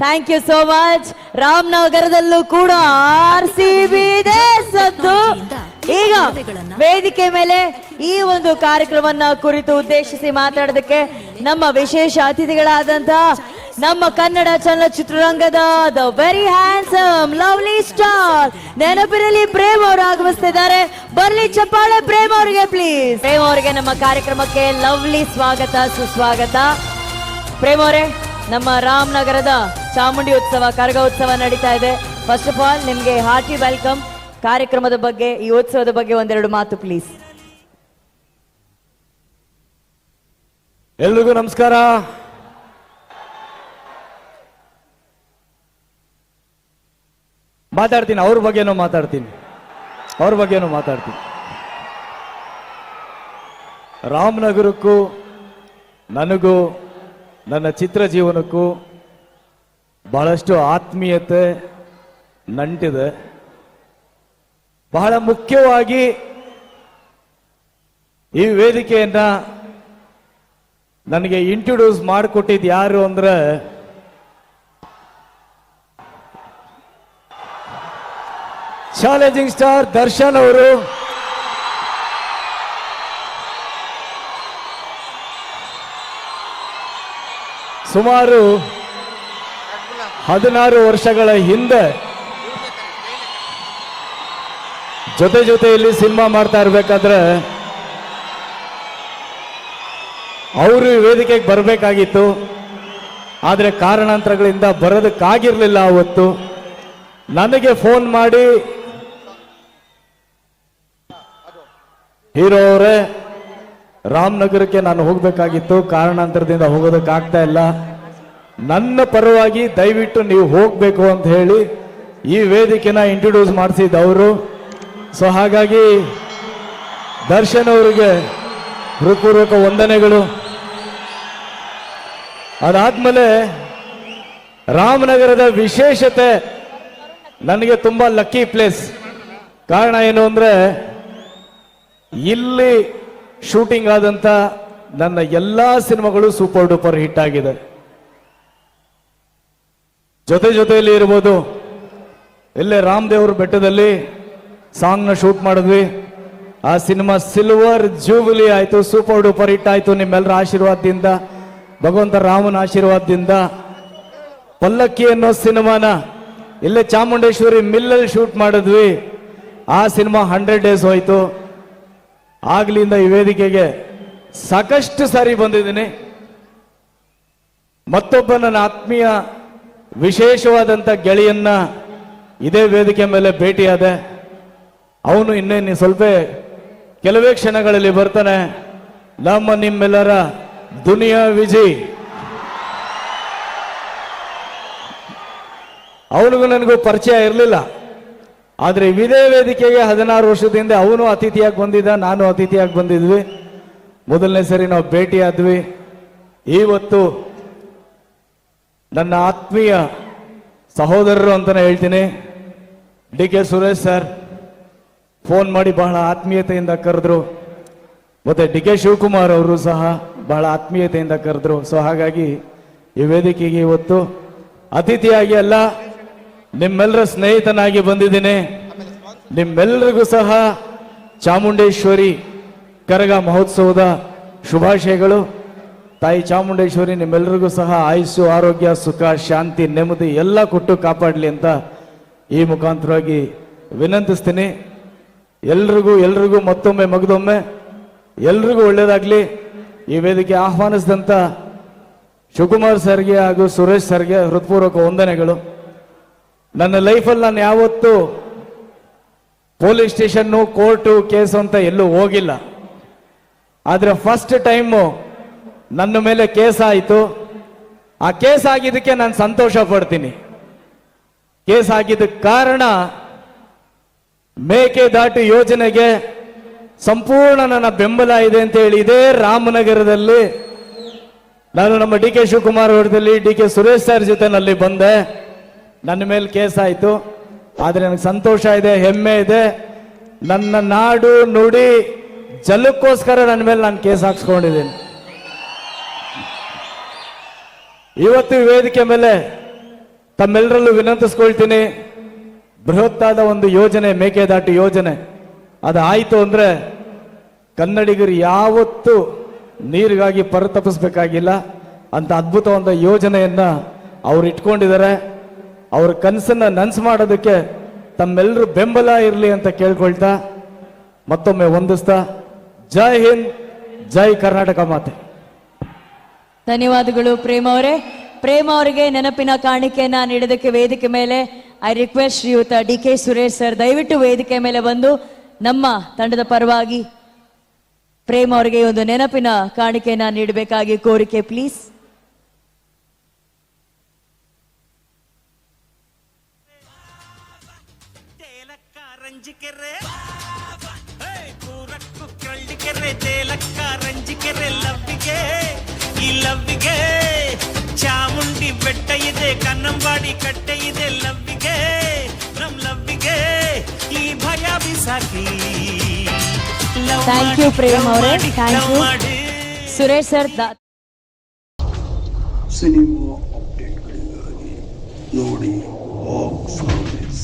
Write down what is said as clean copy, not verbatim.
Thank you so much. ರಾಮನಗರದಲ್ಲೂ ಕೂಡ RCB ಇದೆ ಸದ್ದು. ಈಗ ವೇದಿಕೆ ಮೇಲೆ ಈ ಒಂದು ಕಾರ್ಯಕ್ರಮವನ್ನ ಕುರಿತು ಉದ್ದೇಶಿಸಿ ಮಾತಾಡೋದಕ್ಕೆ ನಮ್ಮ ವಿಶೇಷ ಅತಿಥಿಗಳಾದಂತಹ ನಮ್ಮ ಕನ್ನಡ ಚಲನಚಿತ್ರರಂಗದ the very handsome lovely star Nenapirali Prem ಅವರು ಆಗಮಿಸ್ತಿದ್ದಾರೆ. ಬರ್ಲಿ ಚಪ್ಪಾಳೆ ಪ್ರೇಮ್ ಅವರಿಗೆ ಪ್ಲೀಸ್. ಪ್ರೇಮ್ ಅವರಿಗೆ ನಮ್ಮ ಕಾರ್ಯಕ್ರಮಕ್ಕೆ ಲವ್ಲಿ ಸ್ವಾಗತ, ಸುಸ್ವಾಗತ. ಪ್ರೇಮ್ ಅವರೇ, ನಮ್ಮ ರಾಮನಗರದ ಚಾಮುಂಡಿ ಉತ್ಸವ, ಕರಗ ಉತ್ಸವ ನಡೀತಾ ಇದೆ. ಫಸ್ಟ್ ಆಫ್ ಆಲ್ ನಿಮ್ಗೆ ಹಾರ್ಟಿ ವೆಲ್ಕಮ್. ಕಾರ್ಯಕ್ರಮದ ಬಗ್ಗೆ, ಈ ಉತ್ಸವದ ಬಗ್ಗೆ ಒಂದೆರಡು ಮಾತು ಪ್ಲೀಸ್. ಎಲ್ರಿಗೂ ನಮಸ್ಕಾರ. ಮಾತಾಡ್ತೀನಿ, ಅವ್ರ ಬಗ್ಗೆನೂ ಮಾತಾಡ್ತೀನಿ. ರಾಮನಗರಕ್ಕೂ ನನಗೂ ನನ್ನ ಚಿತ್ರ ಜೀವನಕ್ಕೂ ಬಹಳಷ್ಟು ಆತ್ಮೀಯತೆ ನಂಟಿದೆ. ಬಹಳ ಮುಖ್ಯವಾಗಿ ಈ ವೇದಿಕೆಯನ್ನ ನನಗೆ ಇಂಟ್ರೊಡ್ಯೂಸ್ ಮಾಡಿಕೊಟ್ಟಿದ್ದು ಯಾರು ಅಂದ್ರೆ ಚಾಲೆಂಜಿಂಗ್ ಸ್ಟಾರ್ ದರ್ಶನ್ ಅವರು. ಸುಮಾರು 16 ವರ್ಷಗಳ ಹಿಂದೆ ಜೊತೆಯಲ್ಲಿ ಸಿನಿಮಾ ಮಾಡ್ತಾ ಇರ್ಬೇಕಾದ್ರೆ ಅವರು ವೇದಿಕೆಗೆ ಬರಬೇಕಾಗಿತ್ತು. ಆದರೆ ಕಾರಣಾಂತರಗಳಿಂದ ಬರೋದಕ್ಕಾಗಿರ್ಲಿಲ್ಲ. ಅವತ್ತು ನನಗೆ ಫೋನ್ ಮಾಡಿ, ಹೀರೋ ಅವರೇ, ರಾಮನಗರಕ್ಕೆ ನಾನು ಹೋಗ್ಬೇಕಾಗಿತ್ತು, ಕಾರಣಾಂತರದಿಂದ ಹೋಗೋದಕ್ಕಾಗ್ತಾ ಇಲ್ಲ, ನನ್ನ ಪರವಾಗಿ ದಯವಿಟ್ಟು ನೀವು ಹೋಗ್ಬೇಕು ಅಂತ ಹೇಳಿ ಈ ವೇದಿಕೆನ ಇಂಟ್ರೊಡ್ಯೂಸ್ ಮಾಡಿಸಿದವರು. ಸೊ ಹಾಗಾಗಿ ದರ್ಶನ್ ಅವರಿಗೆ ಹೃತ್ಪೂರ್ವಕ ವಂದನೆಗಳು. ಅದಾದ್ಮೇಲೆ ರಾಮನಗರದ ವಿಶೇಷತೆ, ನನಗೆ ತುಂಬಾ ಲಕ್ಕಿ ಪ್ಲೇಸ್. ಕಾರಣ ಏನು ಅಂದ್ರೆ ಇಲ್ಲಿ ಶೂಟಿಂಗ್ ಆದಂತ ನನ್ನ ಎಲ್ಲಾ ಸಿನಿಮಾಗಳು ಸೂಪರ್ ಡೂಪರ್ ಹಿಟ್ ಆಗಿದೆ. ಜೊತೆಯಲ್ಲಿ ಇರ್ಬೋದು, ಇಲ್ಲೇ ರಾಮದೇವ್ರ ಬೆಟ್ಟದಲ್ಲಿ ಸಾಂಗ್ ನ ಶೂಟ್ ಮಾಡಿದ್ವಿ. ಆ ಸಿನಿಮಾ ಸಿಲ್ವರ್ ಜೂಬಿಲಿ ಆಯ್ತು, ಸೂಪರ್ ಡೂಪರ್ ಹಿಟ್ ಆಯ್ತು ನಿಮ್ಮೆಲ್ಲರ ಆಶೀರ್ವಾದದಿಂದ, ಭಗವಂತ ರಾಮನ ಆಶೀರ್ವಾದದಿಂದ. ಪಲ್ಲಕ್ಕಿ ಅನ್ನೋ ಸಿನಿಮಾನ ಇಲ್ಲೇ ಚಾಮುಂಡೇಶ್ವರಿ ಮಿಲ್ಲಲ್ಲಿ ಶೂಟ್ ಮಾಡಿದ್ವಿ. ಆ ಸಿನಿಮಾ 100 ಡೇಸ್ ಹೋಯ್ತು. ಆಗ್ಲಿಂದ ಈ ವೇದಿಕೆಗೆ ಸಾಕಷ್ಟು ಸಾರಿ ಬಂದಿದ್ದೀನಿ. ಮತ್ತೊಬ್ಬ ನನ್ನ ಆತ್ಮೀಯ ವಿಶೇಷವಾದಂಥ ಗೆಳೆಯನ್ನ ಇದೇ ವೇದಿಕೆ ಮೇಲೆ ಭೇಟಿಯಾದೆ. ಅವನು ಇನ್ನೇನು ಸ್ವಲ್ಪ ಕೆಲವೇ ಕ್ಷಣಗಳಲ್ಲಿ ಬರ್ತಾನೆ. ನಮ್ಮ ನಿಮ್ಮೆಲ್ಲರ ದುನಿಯಾ ವಿಜಯ್. ಅವನಿಗೂ ನನಗೂ ಪರಿಚಯ ಇರಲಿಲ್ಲ. ಆದರೆ ಇದೇ ವೇದಿಕೆಗೆ 16 ವರ್ಷದಿಂದ ಅವನು ಅತಿಥಿಯಾಗಿ ಬಂದಿದ್ದ, ನಾನು ಅತಿಥಿಯಾಗಿ ಬಂದಿದ್ವಿ. ಮೊದಲನೇ ಸರಿ ನಾವು ಭೇಟಿಯಾದ್ವಿ. ಇವತ್ತು ನನ್ನ ಆತ್ಮೀಯ ಸಹೋದರರು ಅಂತಾನೆ ಹೇಳ್ತೀನಿ. DK ಸುರೇಶ್ ಸರ್ ಫೋನ್ ಮಾಡಿ ಬಹಳ ಆತ್ಮೀಯತೆಯಿಂದ ಕರೆದ್ರು. ಮತ್ತೆ DK ಶಿವಕುಮಾರ್ ಅವರು ಸಹ ಬಹಳ ಆತ್ಮೀಯತೆಯಿಂದ ಕರೆದ್ರು. ಸೊ ಹಾಗಾಗಿ ಈ ವೇದಿಕೆಗೆ ಇವತ್ತು ಅತಿಥಿಯಾಗಿ ಅಲ್ಲ, ನಿಮ್ಮೆಲ್ಲರ ಸ್ನೇಹಿತನಾಗಿ ಬಂದಿದ್ದೀನಿ. ನಿಮ್ಮೆಲ್ಲರಿಗೂ ಸಹ ಚಾಮುಂಡೇಶ್ವರಿ ಕರಗ ಮಹೋತ್ಸವದ ಶುಭಾಶಯಗಳು. ತಾಯಿ ಚಾಮುಂಡೇಶ್ವರಿ ನಿಮ್ಮೆಲ್ಲರಿಗೂ ಸಹ ಆಯುಸ್ಸು, ಆರೋಗ್ಯ, ಸುಖ, ಶಾಂತಿ, ನೆಮ್ಮದಿ ಎಲ್ಲ ಕೊಟ್ಟು ಕಾಪಾಡಲಿ ಅಂತ ಈ ಮುಖಾಂತರವಾಗಿ ವಿನಂತಿಸ್ತೀನಿ. ಎಲ್ರಿಗೂ ಮತ್ತೊಮ್ಮೆ ಮಗದೊಮ್ಮೆ ಎಲ್ರಿಗೂ ಒಳ್ಳೇದಾಗ್ಲಿ. ಈ ವೇದಿಕೆ ಆಹ್ವಾನಿಸಿದಂಥ ಶಿವಕುಮಾರ್ ಸರ್ಗೆ ಹಾಗೂ ಸುರೇಶ್ ಸರ್ಗೆ ಹೃತ್ಪೂರ್ವಕ ವಂದನೆಗಳು. ನನ್ನ ಲೈಫಲ್ಲಿ ನಾನು ಯಾವತ್ತೂ ಪೊಲೀಸ್ ಸ್ಟೇಷನ್ನು, ಕೋರ್ಟು, ಕೇಸು ಅಂತ ಎಲ್ಲೂ ಹೋಗಿಲ್ಲ. ಆದರೆ ಫಸ್ಟ್ ಟೈಮು ನನ್ನ ಮೇಲೆ ಕೇಸ್ ಆಯಿತು. ಆ ಕೇಸ್ ಆಗಿದ್ದಕ್ಕೆ ನಾನು ಸಂತೋಷ ಪಡ್ತೀನಿ. ಕೇಸ್ ಆಗಿದ್ದಕ್ಕೆ ಕಾರಣ ಮೇಕೆದಾಟು ಯೋಜನೆಗೆ ಸಂಪೂರ್ಣ ನನ್ನ ಬೆಂಬಲ ಇದೆ ಅಂತ ಹೇಳಿ ಇದೇ ರಾಮನಗರದಲ್ಲಿ ನಾನು ನಮ್ಮ DK ಶಿವಕುಮಾರ್ ಅವರದಲ್ಲಿ DK ಸುರೇಶ್ ಸರ್ ಜೊತೆನಲ್ಲಿ ಬಂದೆ. ನನ್ನ ಮೇಲೆ ಕೇಸ್ ಆಯಿತು. ಆದರೆ ನನಗೆ ಸಂತೋಷ ಇದೆ, ಹೆಮ್ಮೆ ಇದೆ. ನನ್ನ ನಾಡು ನುಡಿ ಜಲಕ್ಕೋಸ್ಕರ ನನ್ನ ಮೇಲೆ ನಾನು ಕೇಸ್ ಹಾಕ್ಸ್ಕೊಂಡಿದ್ದೀನಿ. ಇವತ್ತು ಈ ವೇದಿಕೆ ಮೇಲೆ ತಮ್ಮೆಲ್ಲರಲ್ಲೂ ವಿನಂತಿಸ್ಕೊಳ್ತೀನಿ, ಬೃಹತ್ತಾದ ಒಂದು ಯೋಜನೆ ಮೇಕೆದಾಟು ಯೋಜನೆ ಅದು ಆಯಿತು ಅಂದ್ರೆ ಕನ್ನಡಿಗರು ಯಾವತ್ತೂ ನೀರಿಗಾಗಿ ಪರಿತಪಿಸ್ಬೇಕಾಗಿಲ್ಲ ಅಂತ ಅದ್ಭುತವಾದ ಯೋಜನೆಯನ್ನ ಅವ್ರು ಇಟ್ಕೊಂಡಿದ್ದಾರೆ. ಅವ್ರ ಕನಸನ್ನ ನನಸು ಮಾಡೋದಕ್ಕೆ ತಮ್ಮೆಲ್ಲರೂ ಬೆಂಬಲ ಇರಲಿ ಅಂತ ಕೇಳ್ಕೊಳ್ತಾ ಮತ್ತೊಮ್ಮೆ ವಂದಿಸ್ತಾ ಜೈ ಹಿಂದ್, ಜೈ ಕರ್ನಾಟಕ ಮಾತೆ. ಧನ್ಯವಾದಗಳು ಪ್ರೇಮ್ ಅವರೇ. ಪ್ರೇಮ್ ಅವರಿಗೆ ನೆನಪಿನ ಕಾಣಿಕೆಯನ್ನ ನೀಡೋದಕ್ಕೆ ವೇದಿಕೆ ಮೇಲೆ ಐ ರಿಕ್ವೆಸ್ಟ್ ಶ್ರೀಯುತ DK ಸುರೇಶ್ ಸರ್ ದಯವಿಟ್ಟು ವೇದಿಕೆ ಮೇಲೆ ಬಂದು ನಮ್ಮ ತಂಡದ ಪರವಾಗಿ ಪ್ರೇಮ್ ಅವರಿಗೆ ಒಂದು ನೆನಪಿನ ಕಾಣಿಕೆಯನ್ನ ನೀಡಬೇಕಾಗಿ ಕೋರಿಕೆ ಪ್ಲೀಸ್. ರಂಜಿಕೆರೆ ಕೂರಕ್ಕು ಕಳ್ಳಿಕೆರೆ ತೇಲಕ್ಕ ರಂಜಿಕೆರೆ ಲವ್ವಿಗೆ ಈ ಲವ್ವಿಗೆ ಚಾಮುಂಡಿ ಬೆಟ್ಟ ಇದೆ ಕನ್ನಂಬಾಡಿ ಕಟ್ಟೆ ಇದೆ ಲವ್ವಿಗೆ ನಮ್ ಲವ್ವಿಗೆ ಈ ಭಯ ಬಿಸಾಕಿ ಥ್ಯಾಂಕ್ ಯು ಪ್ರೇಮ್ ಅವರೇ, thank you Suresh sir. Cinema ಅಪ್ಡೇಟ್ಗಳಿಗಾಗಿ ನೋಡಿ ಬಾಕ್ಸ್ ಆಫೀಸ್.